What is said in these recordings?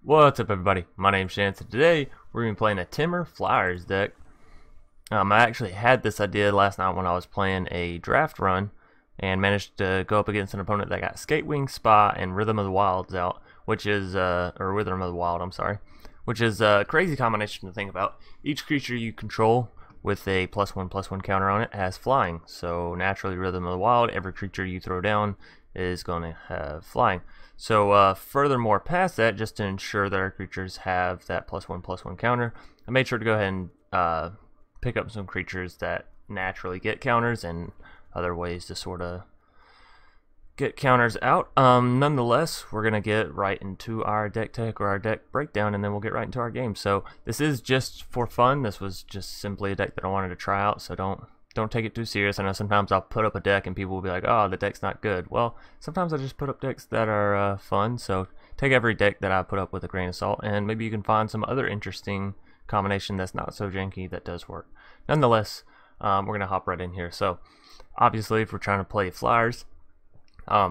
What's up, everybody? My name's Chance, and today we're going to be playing a Temur FLYERS deck. I actually had this idea last night when I was playing a draft run and managed to go up against an opponent that got Skatewing Spy and Rhythm of the Wilds out, which is, or Rhythm of the Wild, I'm sorry, which is a crazy combination to think about. Each creature you control with a +1/+1 counter on it has flying, so naturally Rhythm of the Wild, every creature you throw down is going to have flying. So furthermore, past that, just to ensure that our creatures have that +1/+1 counter, I made sure to go ahead and pick up some creatures that naturally get counters and other ways to sort of get counters out. Nonetheless, we're going to get right into our deck tech or our deck breakdown, and then we'll get right into our game. So this is just for fun. This was just simply a deck that I wanted to try out, so don't take it too serious. I know sometimes I'll put up a deck and people will be like, oh, the deck's not good. Well, sometimes I just put up decks that are fun, so take every deck that I put up with a grain of salt, and maybe you can find some other interesting combination that's not so janky that does work. Nonetheless, we're going to hop right in here. So obviously, if we're trying to play FLYERS,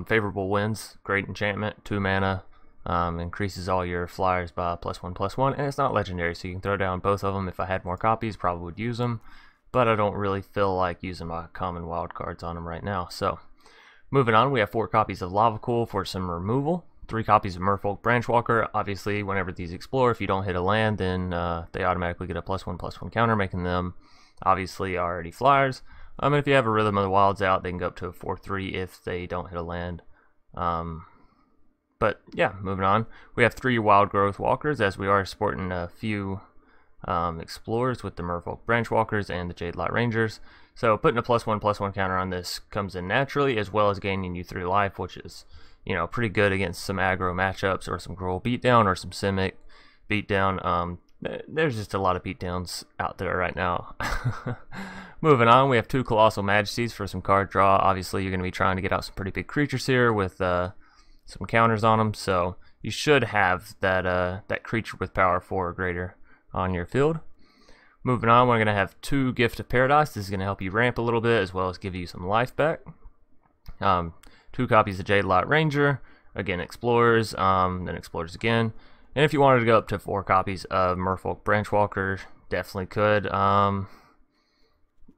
favorable winds, great enchantment, 2 mana, increases all your flyers by +1/+1, and it's not legendary, so you can throw down both of them. If I had more copies, probably would use them, but I don't really feel like using my common wild cards on them right now. So moving on, we have 4 copies of Lava Coil for some removal, 3 copies of Merfolk Branchwalker. Obviously, whenever these explore, if you don't hit a land, then they automatically get a +1/+1 counter, making them obviously already flyers. And if you have a Rhythm of the Wilds out, they can go up to a 4/3 if they don't hit a land. But yeah, moving on, we have 3 Wildgrowth Walkers, as we are sporting a few explorers with the Merfolk Branchwalkers and the Jadelight Rangers. So putting a +1/+1 counter on this comes in naturally, as well as gaining you 3 life, which is, you know, pretty good against some aggro matchups or some Gruul beatdown or some Simic beatdown. There's just a lot of beatdowns out there right now. Moving on, we have 2 Colossal Majesties for some card draw. Obviously, you're going to be trying to get out some pretty big creatures here with some counters on them, so you should have that creature with power 4 or greater on your field. Moving on, we're going to have 2 Gift of Paradise. This is going to help you ramp a little bit as well as give you some life back. 2 copies of Jadelight Ranger, again Explorers, then Explorers again. And if you wanted to go up to 4 copies of Merfolk Branchwalker, definitely could. And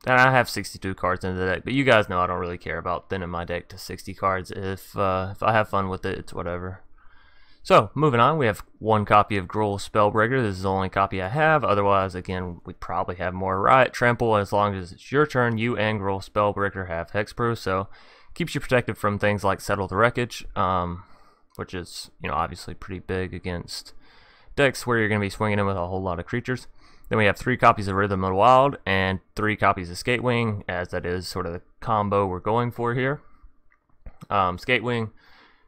I have 62 cards in the deck, but you guys know I don't really care about thinning my deck to 60 cards. If I have fun with it, it's whatever. So, moving on, we have 1 copy of Gruul Spellbreaker. This is the only copy I have. Otherwise, again, we probably have more. Right, Trample, as long as it's your turn, you and Gruul Spellbreaker have hexproof, so keeps you protected from things like Settle the Wreckage, which is, you know, obviously pretty big against decks where you're going to be swinging in with a whole lot of creatures. Then we have 3 copies of Rhythm of the Wild and 3 copies of Skatewing, as that is sort of the combo we're going for here. Skatewing,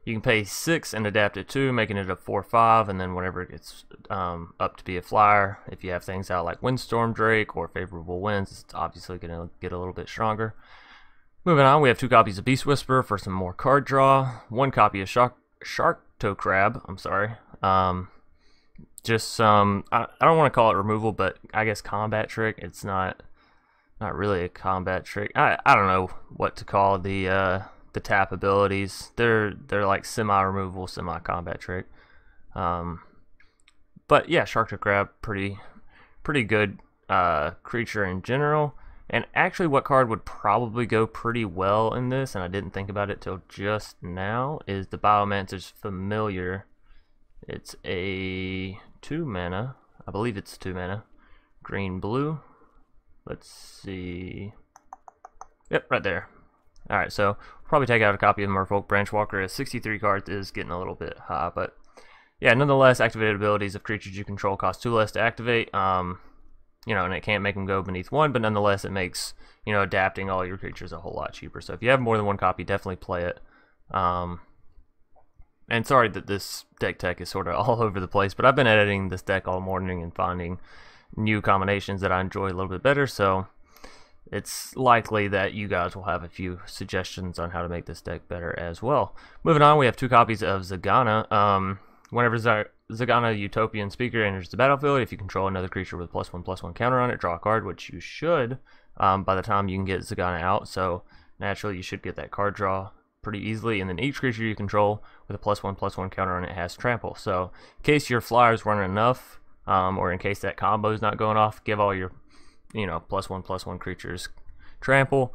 you can pay 6 and adapt it 2, making it a 4/5, and then whenever it gets up to be a flyer, if you have things out like Windstorm Drake or favorable winds, it's obviously going to get a little bit stronger. Moving on, we have 2 copies of Beast Whisperer for some more card draw, 1 copy of Sharktocrab, I'm sorry. Just some, I don't want to call it removal, but I guess combat trick. It's not really a combat trick. I don't know what to call the tap abilities. They're like semi-removal, semi-combat trick. But yeah, Sharktocrab, pretty good creature in general. And actually, what card would probably go pretty well in this, and I didn't think about it till just now, is the Biomancer's Familiar. It's a 2 mana. I believe it's 2 mana. Green, blue. Let's see. Yep, right there. Alright, so probably take out a copy of Merfolk Branchwalker, as 63 cards is getting a little bit high, but yeah, nonetheless, activated abilities of creatures you control cost 2 less to activate. You know, and it can't make them go beneath 1, but nonetheless, it makes, you know, adapting all your creatures a whole lot cheaper. So if you have more than 1 copy, definitely play it. And sorry that this deck tech is sort of all over the place, but I've been editing this deck all morning and finding new combinations that I enjoy a little bit better, so it's likely that you guys will have a few suggestions on how to make this deck better as well. Moving on, we have 2 copies of Zegana. Whenever Zegana Utopian Speaker enters the battlefield, if you control another creature with +1/+1 counter on it, draw a card, which you should by the time you can get Zegana out, so naturally you should get that card draw pretty easily, and then each creature you control with a +1/+1 counter on it has trample. So in case your flyers weren't enough, or in case that combo is not going off, give all your +1/+1 creatures trample.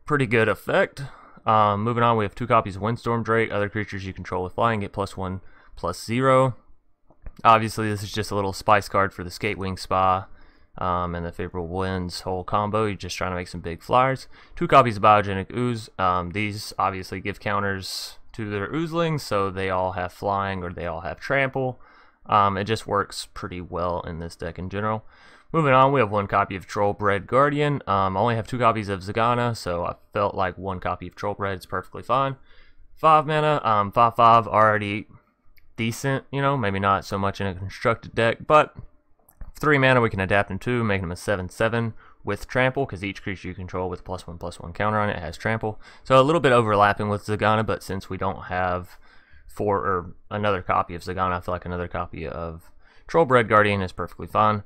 Pretty good effect. Moving on, we have 2 copies of Windstorm Drake. Other creatures you control with flying get +1/+0. Obviously, this is just a little spice card for the Skatewing Spy and the Favorable Winds whole combo. You're just trying to make some big flyers. 2 copies of Biogenic Ooze. These obviously give counters to their Oozelings, so they all have flying or they all have trample. It just works pretty well in this deck in general. Moving on, we have 1 copy of Trollbred Guardian. I only have 2 copies of Zegana, so I felt like 1 copy of Trollbred is perfectly fine. 5 mana, 5/5 already decent, maybe not so much in a constructed deck, but 3 mana we can adapt in 2, making them a 7/7 with trample, because each creature you control with +1/+1 counter on it has trample. So a little bit overlapping with Zegana, but since we don't have another copy of Zegana, I feel like another copy of Trollbred Guardian is perfectly fine.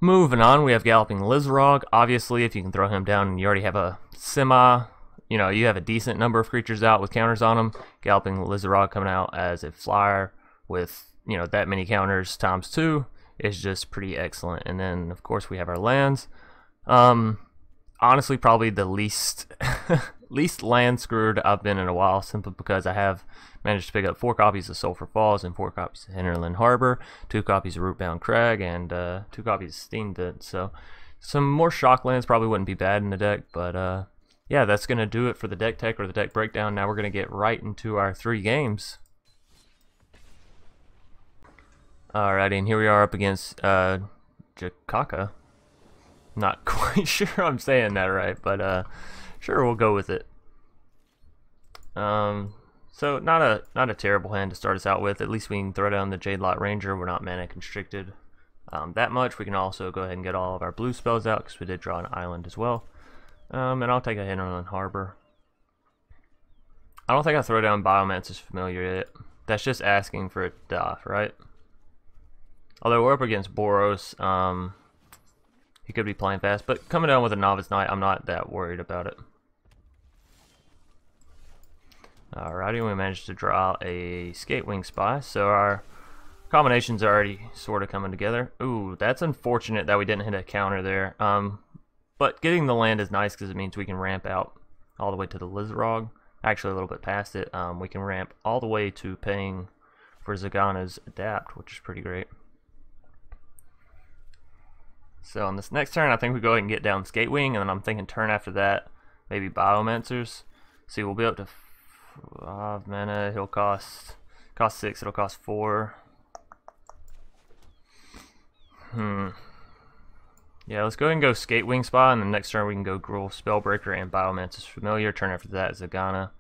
Moving on, we have Galloping Lizrog. Obviously, if you can throw him down and you already have a you have a decent number of creatures out with counters on them, Galloping Lizrog coming out as a flyer with, that many counters times 2 is just pretty excellent. And then, of course, we have our lands. Honestly, probably the least land screwed I've been in a while, simply because I have managed to pick up 4 copies of Sulfur Falls and 4 copies of Hinterland Harbor, 2 copies of Rootbound Crag, and 2 copies of Steam Dent. So some more shock lands probably wouldn't be bad in the deck, but yeah, that's going to do it for the deck tech or the deck breakdown. Now we're going to get right into our 3 games. Alrighty, and here we are up against Jakaka. Not quite sure I'm saying that right, but sure, we'll go with it. So not a terrible hand to start us out with. At least we can throw down the Jadelight Ranger. We're not mana constricted that much. We can also go ahead and get all of our blue spells out, because we did draw an island as well. And I'll take a Hinterland Harbor. I don't think I throw down Biomancer's Familiar yet. That's just asking for it to die, right? Although we're up against Boros, he could be playing fast, but coming down with a Novice Knight, I'm not that worried about it. Alrighty, we managed to draw a Skatewing Spy, so our combinations are already sort of coming together. Ooh, that's unfortunate that we didn't hit a counter there. But getting the land is nice, because it means we can ramp out all the way to the Lizrog. Actually, a little bit past it. We can ramp all the way to paying for Zegana's Adapt, which is pretty great. So on this next turn, I think we go ahead and get down Skatewing, and then I'm thinking turn after that, maybe Biomancers. See, we'll be up to 5 mana. He'll cost 6. It'll cost 4. Yeah, let's go ahead and go Skatewing Spy, and the next turn we can go Gruul Spellbreaker and Biomancer's Familiar. Turn after that, Zegana.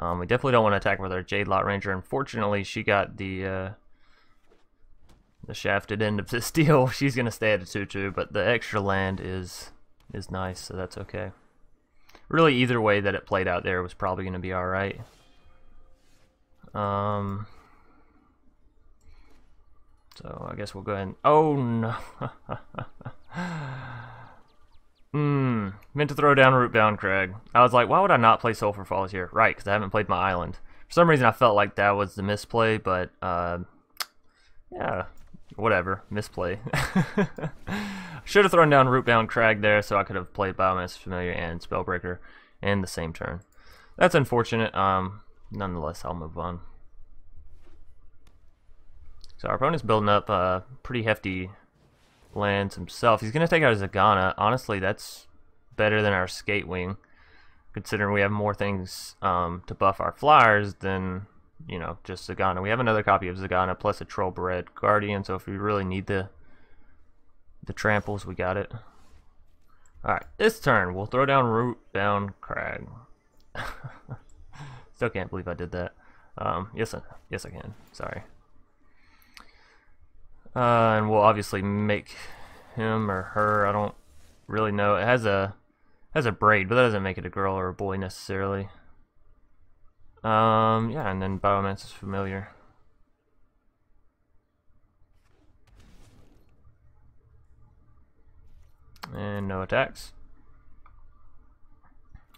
We definitely don't want to attack with our Jadelight Ranger. Unfortunately, she got the shafted end of this deal. She's gonna stay at a 2/2, but the extra land is nice, so that's okay. Really, either way that it played out there was probably gonna be all right. So I guess we'll go ahead and, oh no. Meant to throw down Rootbound Crag. I was like, why would I not play Sulfur Falls here? Right, because I haven't played my island. For some reason I felt like that was the misplay, but yeah, whatever, misplay. Should have thrown down Rootbound Crag there, so I could have played Biomancer Familiar and Spellbreaker in the same turn. That's unfortunate. Nonetheless, I'll move on. So our opponent's building up pretty hefty lands himself. He's going to take out his Zegana. Honestly, that's better than our Skatewing, considering we have more things to buff our flyers than, just Zegana. We have another copy of Zegana plus a Trollbred Guardian, so if we really need the tramples, we got it. Alright, this turn, we'll throw down Rootbound Crag. Still can't believe I did that. Yes I can. Sorry. And we'll obviously make him or her, I don't really know. It has a braid, but that doesn't make it a girl or a boy necessarily. Yeah, and then Biomancer's Familiar. And no attacks.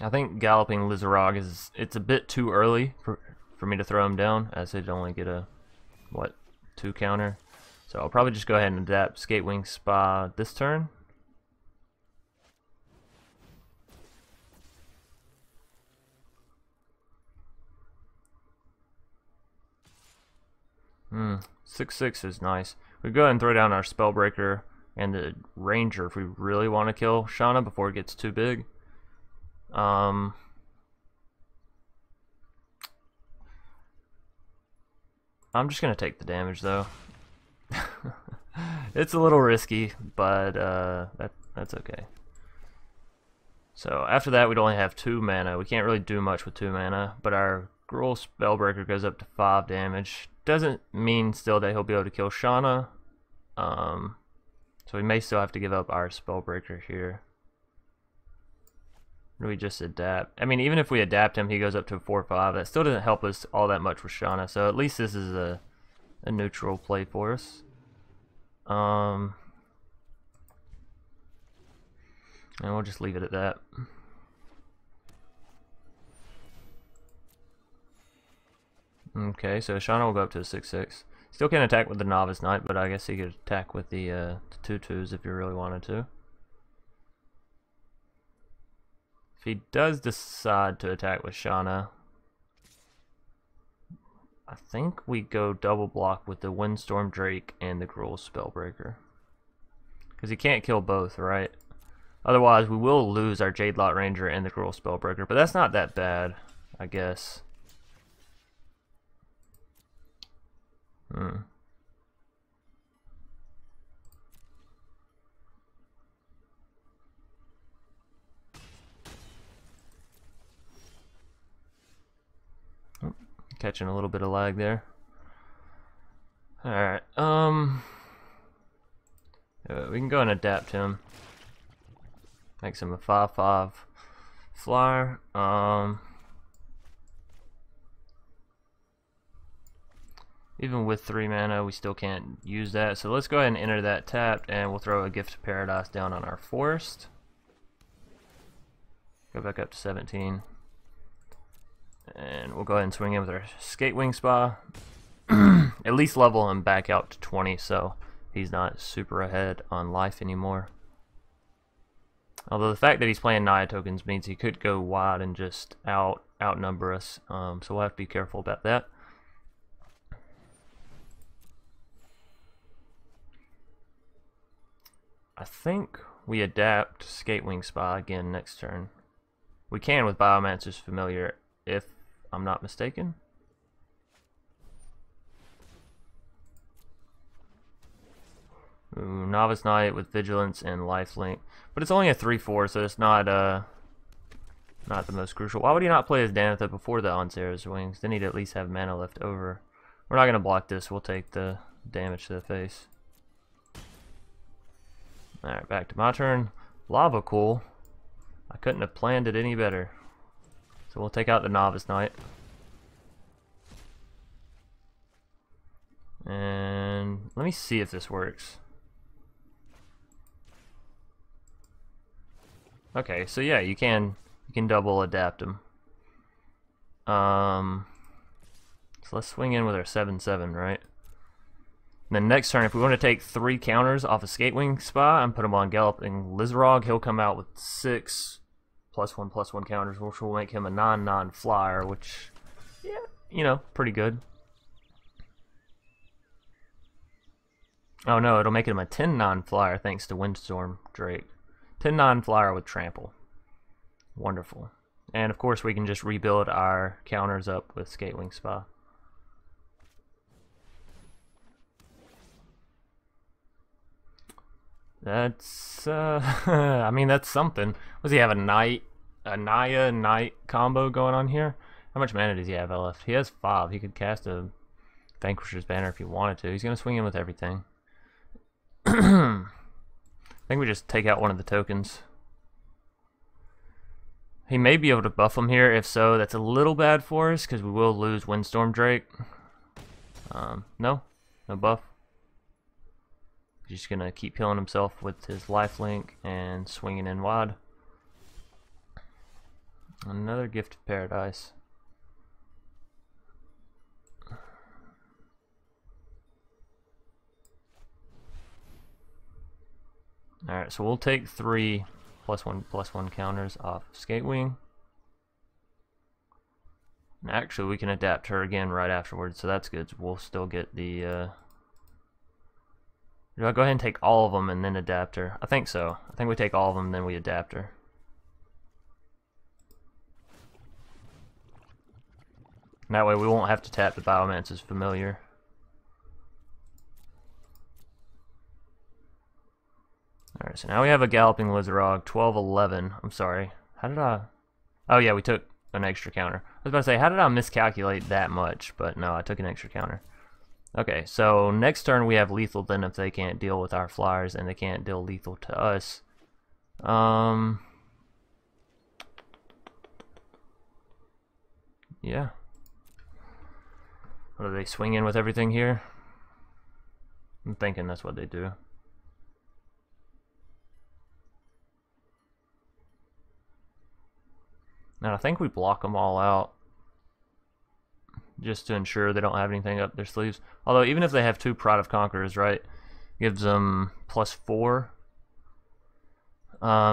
I think Galloping Lizrog it's a bit too early for me to throw him down, as he'd only get a, what, 2 counter. So I'll probably just go ahead and adapt Skatewing Spy this turn. 6/6 is nice. We go ahead and throw down our Spellbreaker and the Ranger if we really want to kill Shauna before it gets too big. I'm just gonna take the damage though. It's a little risky, but that's okay. So after that, we'd only have 2 mana. We can't really do much with 2 mana, but our Gruul Spellbreaker goes up to 5 damage. Doesn't mean still that he'll be able to kill Shauna. So we may still have to give up our Spellbreaker here. Or we just adapt. I mean, even if we adapt him, he goes up to 4/5. That still doesn't help us all that much with Shauna. So at least this is a neutral play for us. And we'll just leave it at that. Okay, so Shauna will go up to a 6/6. Still can't attack with the Novice Knight, but I guess he could attack with the 2/2s if he really wanted to. If he does decide to attack with Shauna, I think we go double block with the Windstorm Drake and the Gruul Spellbreaker. Because he can't kill both, right? Otherwise, we will lose our Jadelight Ranger and the Gruul Spellbreaker, but that's not that bad, I guess. Catching a little bit of lag there. Alright, we can go and adapt him. Makes him a 5/5 flyer. Even with 3 mana, we still can't use that. So let's go ahead and enter that tapped, and we'll throw a Gift of Paradise down on our forest. Go back up to 17. And we'll go ahead and swing in with our Skatewing Spy. At least level him back out to 20, so he's not super ahead on life anymore. Although the fact that he's playing Naya tokens means he could go wide and just outnumber us. So we'll have to be careful about that. I think we adapt Skatewing Spy again next turn. We can with Biomancer's Familiar, if I'm not mistaken. Ooh, Novice Knight with Vigilance and Lifelink. But it's only a 3/4, so it's not the most crucial. Why would he not play his Danitha before the Onsera's Wings? Then he'd at least have mana left over. We're not going to block this. We'll take the damage to the face. Alright, back to my turn. Lava Coil. I couldn't have planned it any better. So we'll take out the Novice Knight. And let me see if this works. Okay, so yeah, you can double adapt him. So let's swing in with our 7/7, right? And then next turn, if we want to take 3 counters off of Skatewing Spy and put him on Galloping Lizrog, he'll come out with 6 +1/+1 counters, which will make him a 9/9 flyer, which, yeah, you know, pretty good. Oh no, it'll make him a 10/9 flyer thanks to Windstorm Drake. 10/9 flyer with Trample. Wonderful. And of course we can just rebuild our counters up with Skatewing Spy. That's I mean, that's something. Does he have a Naya Knight combo going on here? How much mana does he have left? He has 5. He could cast a Vanquisher's Banner if he wanted to. He's gonna swing in with everything. I think we just take out one of the tokens. He may be able to buff him here. If so, that's a little bad for us because we will lose Windstorm Drake. No buff. He's just gonna keep healing himself with his lifelink and swinging in wide. Another Gift of Paradise. Alright, so we'll take 3 +1/+1 counters off Skatewing. And actually, we can adapt her again right afterwards, so that's good. We'll still get the... Do I go ahead and take all of them and then adapt her? I think so. I think we take all of them and then we adapt her. And that way we won't have to tap the Biomancer's Familiar. Alright, so now we have a Galloping Lizrog, 12-11. I'm sorry. How did I... Oh yeah, we took an extra counter. I was about to say, how did I miscalculate that much? But no, I took an extra counter. Okay, so next turn we have lethal then if they can't deal with our flyers and they can't deal lethal to us. Yeah. What, do they swing in with everything here? I'm thinking that's what they do. Now I think we block them all out, just to ensure they don't have anything up their sleeves. Although even if they have 2 Pride of Conquerors, right, gives them +4.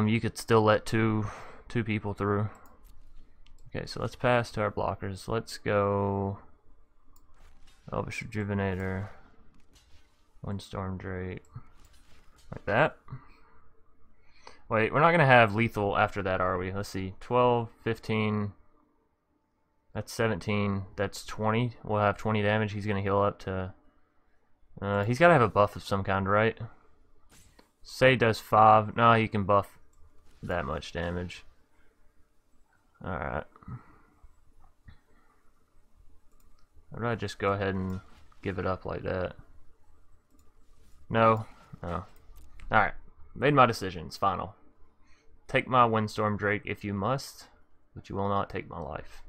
You could still let two people through. Okay, so let's pass to our blockers. Let's go Elvish Rejuvenator, Windstorm Drake, like that. Wait, we're not going to have lethal after that, are we? Let's see, 12, 15, that's 17, that's 20. We'll have 20 damage. He's going to heal up to... he's got to have a buff of some kind, right? Say does 5. No, he can buff that much damage. Alright. Or do I just go ahead and give it up like that? No. No. Alright. Made my decision. It's final. Take my Windstorm Drake if you must, but you will not take my life.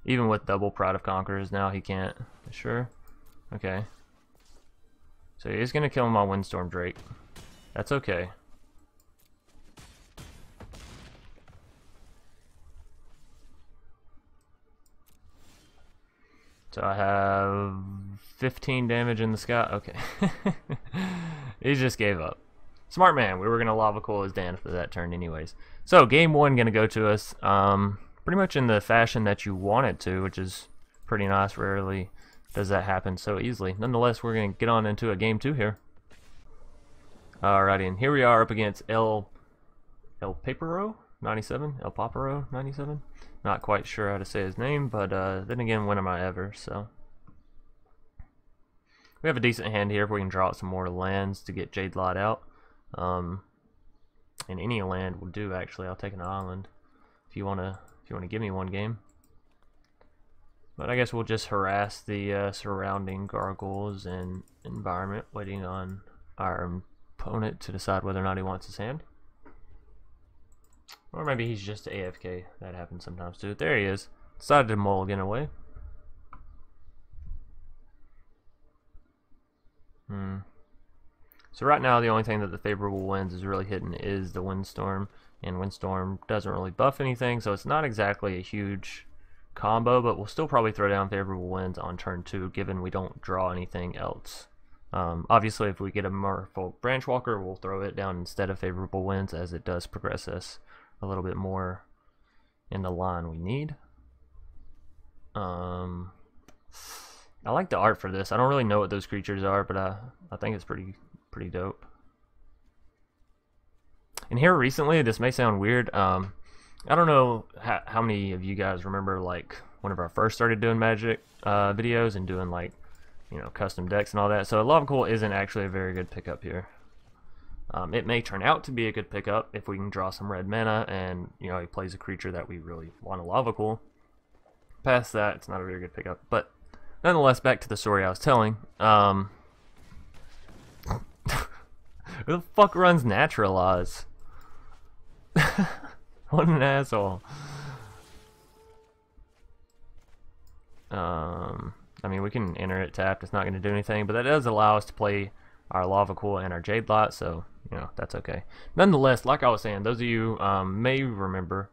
Even with double Pride of Conquerors now, he can't. Sure? Okay. So he is going to kill my Windstorm Drake. That's okay. So I have 15 damage in the sky. Okay. He just gave up. Smart man. We were going to Lava Coil his Dan for that turn anyways. So game 1 going to go to us pretty much in the fashion that you want it to, which is pretty nice. Rarely does that happen so easily. Nonetheless, we're going to get on into a game 2 here. Alrighty, and here we are up against El Papero 97? El Papero 97? Not quite sure how to say his name, but then again, when am I ever, so. We have a decent hand here if we can draw out some more lands to get Jadelight out. And any land will do, actually. I'll take an island if you wanna give me one game. But I guess we'll just harass the surrounding gargoyles and environment, waiting on our opponent to decide whether or not he wants his hand. Or maybe he's just AFK. That happens sometimes too. There he is. Decided to mulligan away. So right now the only thing that the favorable winds is really hitting is the Windstorm. And Windstorm doesn't really buff anything, so it's not exactly a huge combo, but we'll still probably throw down favorable winds on turn 2, given we don't draw anything else. Obviously, if we get a Merfolk Branchwalker, we'll throw it down instead of favorable winds, as it does progress us a little bit more in the line we need. I like the art for this. I don't really know what those creatures are, but I think it's pretty dope. And here recently, this may sound weird. I don't know how many of you guys remember, like, whenever I first started doing Magic videos and doing, like, you know, custom decks and all that. So Lava Coil isn't actually a very good pickup here. It may turn out to be a good pickup if we can draw some red mana and, you know, he plays a creature that we really want to Lava Coil. Past that, it's not a very good pickup. But nonetheless, back to the story I was telling. Who the fuck runs Naturalize? What an asshole. I mean, we can enter it tapped. It's not going to do anything, but that does allow us to play our Lava Coil and our Jadelight, so, you know, that's okay. Nonetheless, like I was saying, those of you may remember,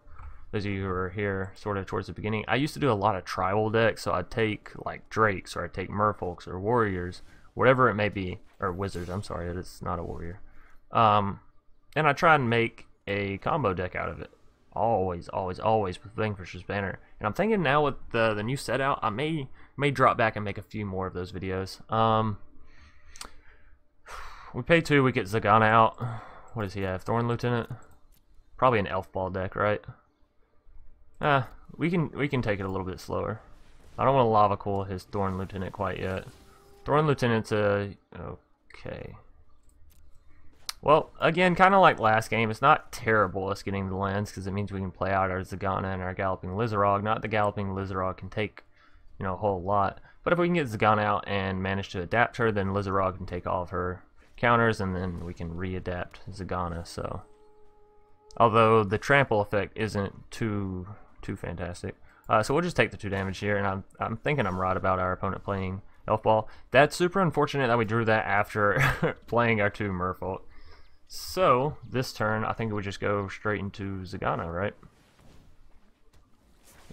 those of you who are here sort of towards the beginning, I used to do a lot of tribal decks, so I'd take like Drakes, or I'd take Merfolks, or Warriors, whatever it may be, or Wizards, I'm sorry, it's not a Warrior. And I try and make a combo deck out of it. Always with Vanquisher's Banner. And I'm thinking now with the new set out, I may drop back and make a few more of those videos. We pay 2, we get Zegana out. What does he have? Thorn Lieutenant? Probably an Elf Ball deck, right? We can take it a little bit slower. I don't want to Lava Coil his Thorn Lieutenant quite yet. Thorn Lieutenant's okay. Well, again, kind of like last game, it's not terrible us getting the lands, because it means we can play out our Zegana and our Galloping Lizrog. Not the Galloping Lizrog can take, you know, a whole lot. But if we can get Zegana out and manage to adapt her, then Lizrog can take all of her counters, and then we can readapt Zegana. So, although the trample effect isn't too fantastic, so we'll just take the 2 damage here. And I'm thinking I'm right about our opponent playing Elf Ball. That's super unfortunate that we drew that after playing our 2 Merfolk. So this turn, I think we just go straight into Zegana, right?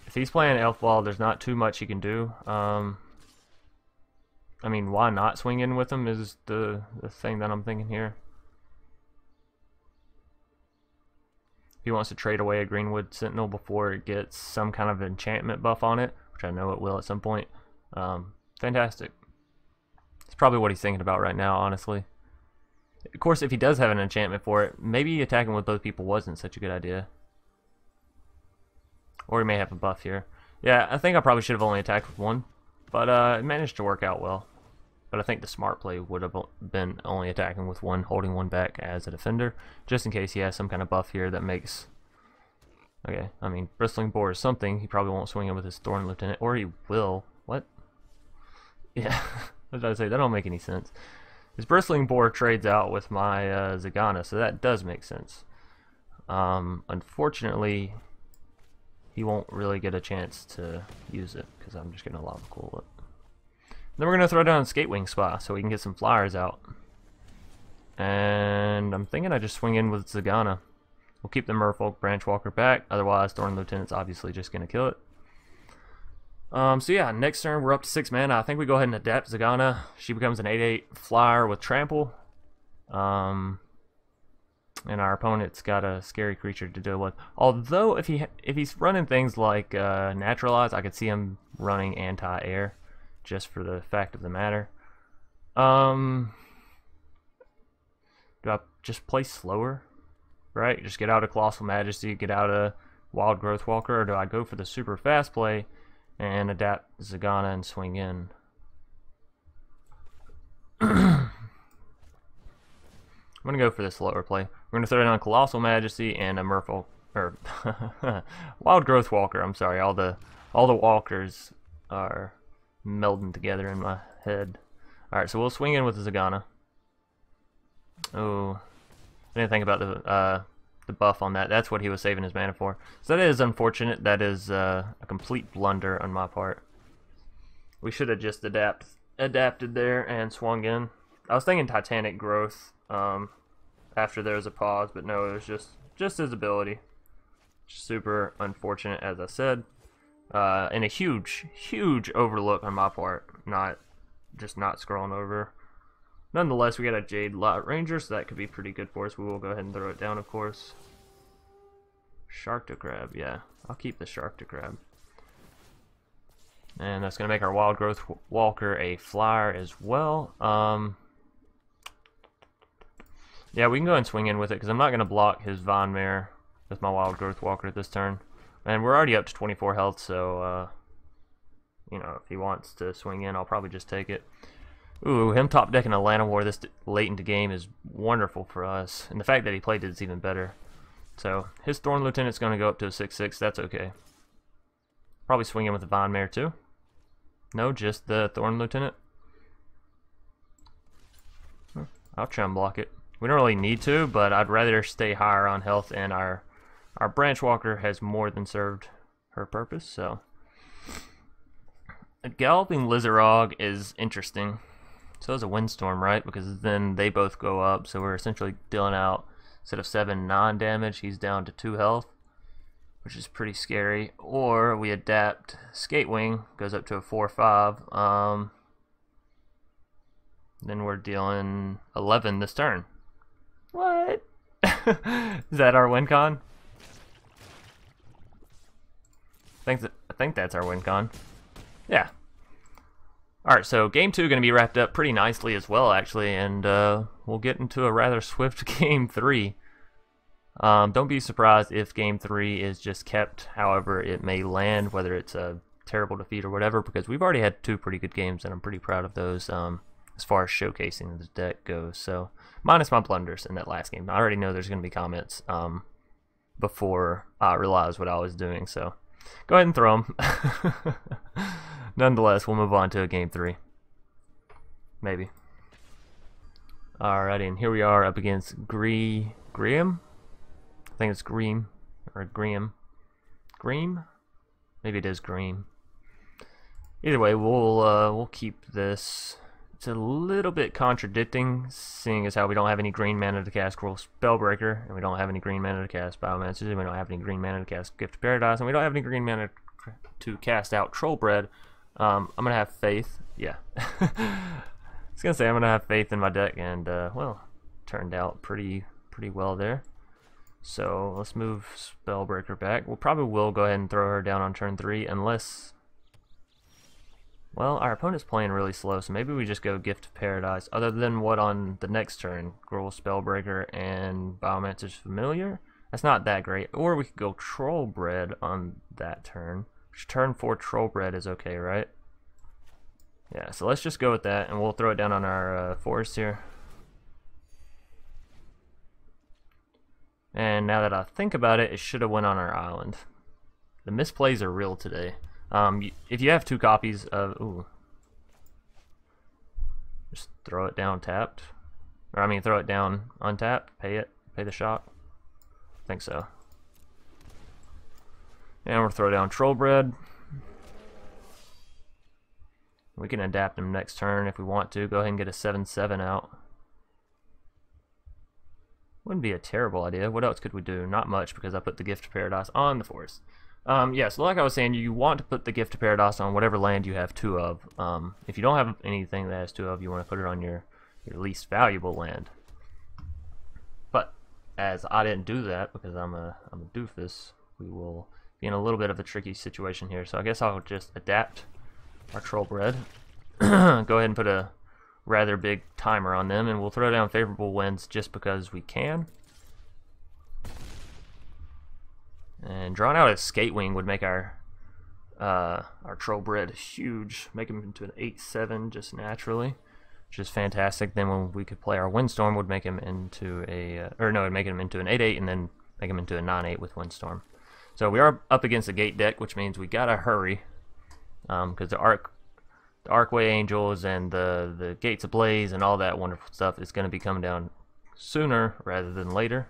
If he's playing Elf Ball, there's not too much he can do. I mean, why not swing in with him is the thing that I'm thinking here. If he wants to trade away a Greenwood Sentinel before it gets some kind of enchantment buff on it, which I know it will at some point, fantastic. It's probably what he's thinking about right now, honestly. Of course, if he does have an enchantment for it, maybe attacking with both people wasn't such a good idea. Or he may have a buff here. Yeah, I think I probably should have only attacked with 1, but it managed to work out well. But I think the smart play would have been only attacking with 1, holding 1 back as a defender, just in case he has some kind of buff here that makes... Okay, I mean, Bristling Boar is something. He probably won't swing in with his Thorn Lieutenant, or he will. What? Yeah, I was about to say, that don't make any sense. His Bristling Boar trades out with my Zegana, so that does make sense. Unfortunately, he won't really get a chance to use it, because I'm just going to Lava Coil it. Then we're going to throw down Skatewing Spy, so we can get some flyers out. And I'm thinking I just swing in with Zegana. We'll keep the Merfolk Branchwalker back, otherwise Thorn Lieutenant's obviously just going to kill it. So yeah, next turn we're up to 6 mana. I think we go ahead and adapt Zegana. She becomes an 8/8 flyer with trample. And our opponent's got a scary creature to deal with. Although if he's running things like Naturalize, I could see him running anti-air, just for the fact of the matter. Do I just play slower? Right? Just get out a Colossal Majesty, get out a Wildgrowth Walker, or do I go for the super fast play and adapt Zegana and swing in? I'm going to go for the slower play. We're going to throw down Colossal Majesty and a Merfolk, or Wildgrowth Walker. I'm sorry, all the walkers are melding together in my head. Alright, so we'll swing in with the Zegana. Oh, I didn't think about the buff on that. That's what he was saving his mana for. So that is unfortunate. That is a complete blunder on my part. We should have just adapted there and swung in. I was thinking Titanic Growth after there was a pause, but no, it was just his ability. Super unfortunate, as I said. And a huge overlook on my part. Not scrolling over. Nonetheless, we got a Jadelight Ranger, so that could be pretty good for us. We will go ahead and throw it down, of course. Sharktocrab, yeah. I'll keep the Sharktocrab. And that's going to make our Wildgrowth Walker a flyer as well. Yeah, we can go ahead and swing in with it, because I'm not going to block his Von Mare with my Wildgrowth Walker this turn. And we're already up to 24 health, so, you know, if he wants to swing in, I'll probably just take it. Ooh, him top decking a Llanowar this late into game is wonderful for us. And the fact that he played it is even better. So, his Thorn Lieutenant's going to go up to a 6/6, that's okay. Probably swing in with the Von Mare too. No, just the Thorn Lieutenant. I'll try and block it. We don't really need to, but I'd rather stay higher on health, and our Branchwalker has more than served her purpose, so. A Galloping Lizrog is interesting. So it's a Windstorm, right? Because then they both go up, so we're essentially dealing out, instead of 7 non-damage, he's down to 2 health, which is pretty scary. Or we adapt Skatewing, goes up to a 4/5. Then we're dealing 11 this turn. What? Is that our win con? I think that's our win con. Yeah. Alright, so game 2 going to be wrapped up pretty nicely as well, actually, and we'll get into a rather swift game 3. Don't be surprised if game 3 is just kept however it may land, whether it's a terrible defeat or whatever, because we've already had 2 pretty good games, and I'm pretty proud of those as far as showcasing the deck goes. So, minus my blunders in that last game. I already know there's going to be comments before I realized what I was doing, so go ahead and throw them. Nonetheless, we'll move on to game 3. Maybe. Alrighty, and here we are up against Gream? I think it's Gream. Or Gream. Gream? Maybe it is Gream. Either way, we'll keep this. It's a little bit contradicting, seeing as how we don't have any green mana to cast Gruul Spellbreaker, and we don't have any green mana to cast Biomancer, and we don't have any green mana to cast Gift of Paradise, and we don't have any green mana to cast out Trollbred. I'm gonna have faith. Yeah. I was gonna say I'm gonna have faith in my deck, and well, turned out pretty well there. So let's move Spellbreaker back. We'll probably will go ahead and throw her down on turn 3, unless, well, our opponent's playing really slow, so maybe we just go Gift of Paradise. Other than what on the next turn, Gruul Spellbreaker and Biomancer's Familiar. That's not that great. Or we could go Trollbred on that turn. Which turn 4 Trollbred is okay, right? Yeah, so let's just go with that, and we'll throw it down on our forest here. And now that I think about it, it should have went on our island. The misplays are real today. If you have 2 copies of... Ooh. Just throw it down tapped. Or I mean, throw it down untapped. Pay the shot. I think so. And we'll throw down Trollbred. We can adapt him next turn if we want to. Go ahead and get a 7/7 out. Wouldn't be a terrible idea. What else could we do? Not much, because I put the Gift of Paradise on the forest. Yeah, so like I was saying, you want to put the Gift of Paradise on whatever land you have 2 of. If you don't have anything that has 2 of, you want to put it on your least valuable land. But as I didn't do that because I'm a doofus, we will be in a little bit of a tricky situation here. So I guess I'll just adapt our Trollbred. Go ahead and put a rather big timer on them, and we'll throw down favorable winds just because we can. And drawing out a Skatewing would make our Trollbred huge, make him into an 8/7 just naturally, which is fantastic. Then when we could play our Windstorm, would make him into a it'd make him into an 8/8, and then make him into a 9/8 with Windstorm. So we are up against a gate deck, which means we gotta hurry, because the Arcway Angels and the Gates Ablaze and all that wonderful stuff is going to be coming down sooner rather than later.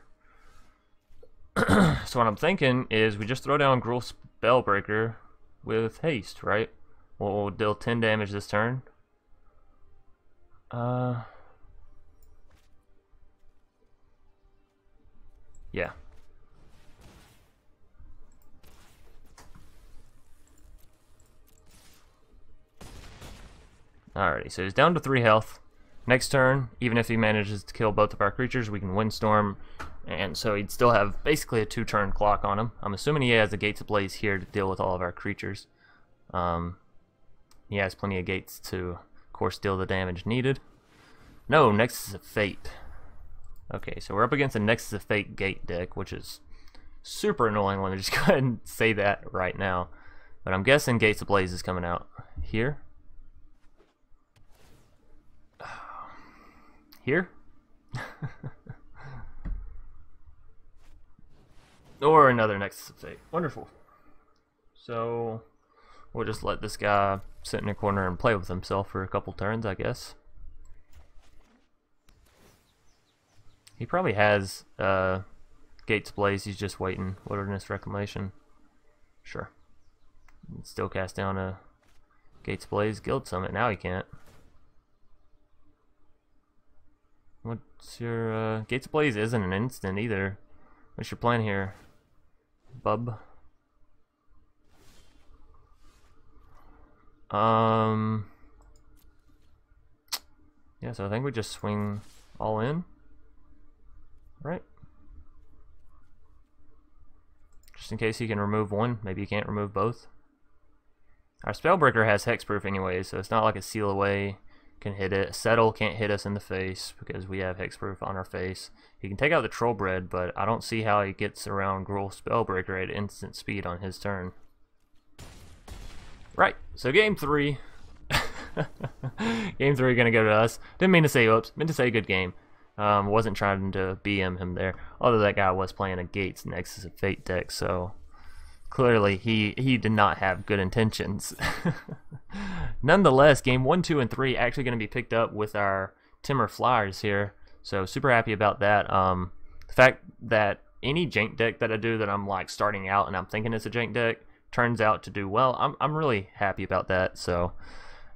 So what I'm thinking is we just throw down Gruul Spellbreaker with haste, right? We'll deal 10 damage this turn. Yeah. Alrighty, so he's down to 3 health. Next turn, even if he manages to kill both of our creatures, we can Windstorm, and so he'd still have basically a 2-turn clock on him. I'm assuming he has the Gates Ablaze here to deal with all of our creatures. He has plenty of gates to, of course, deal the damage needed. No, Nexus of Fate. Okay, so we're up against a Nexus of Fate gate deck, which is super annoying. Let me just go ahead and say that right now. But I'm guessing Gates Ablaze is coming out here. Here? Or another Nexus of Fate. Wonderful. So we'll just let this guy sit in a corner and play with himself for a couple turns, I guess. He probably has Gates Blaze. He's just waiting. Wilderness Reclamation. Sure. Still cast down a Gates Blaze. Guild Summit. Now he can't. What's your Gates of Blaze isn't an instant either. What's your plan here, bub? Yeah, so I think we just swing all in, right? Just in case he can remove one, maybe he can't remove both. Our Spellbreaker has hexproof anyway, so it's not like a seal away can hit it. Settle can't hit us in the face because we have hexproof on our face. He can take out the Trollbred, but I don't see how he gets around Gruul Spellbreaker at instant speed on his turn. Right, so game 3. Game 3 gonna go to us. Didn't mean to say oops, meant to say good game. Wasn't trying to BM him there. Although that guy was playing a Gates Nexus of Fate deck, so clearly he did not have good intentions. Nonetheless, game 1, 2, and 3 actually going to be picked up with our Temur flyers here, so super happy about that. The fact that any jank deck that I do that I'm like starting out and I'm thinking it's a jank deck turns out to do well, I'm really happy about that. So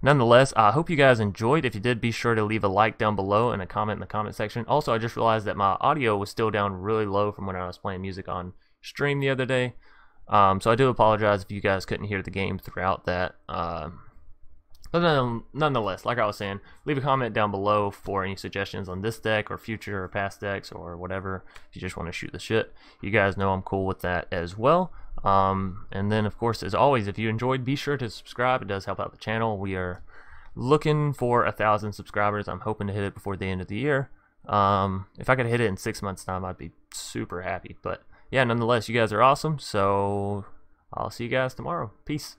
nonetheless, I hope you guys enjoyed. If you did, be sure to leave a like down below and a comment in the comment section. Also, I just realized that my audio was still down really low from when I was playing music on stream the other day. So I do apologize if you guys couldn't hear the game throughout that. But nonetheless, like I was saying, leave a comment down below for any suggestions on this deck or future or past decks or whatever. If you just want to shoot the shit, you guys know I'm cool with that as well. And then, of course, as always, if you enjoyed, be sure to subscribe. It does help out the channel. We are looking for 1,000 subscribers. I'm hoping to hit it before the end of the year. If I could hit it in 6 months' time, I'd be super happy. But yeah, nonetheless, you guys are awesome. So I'll see you guys tomorrow. Peace.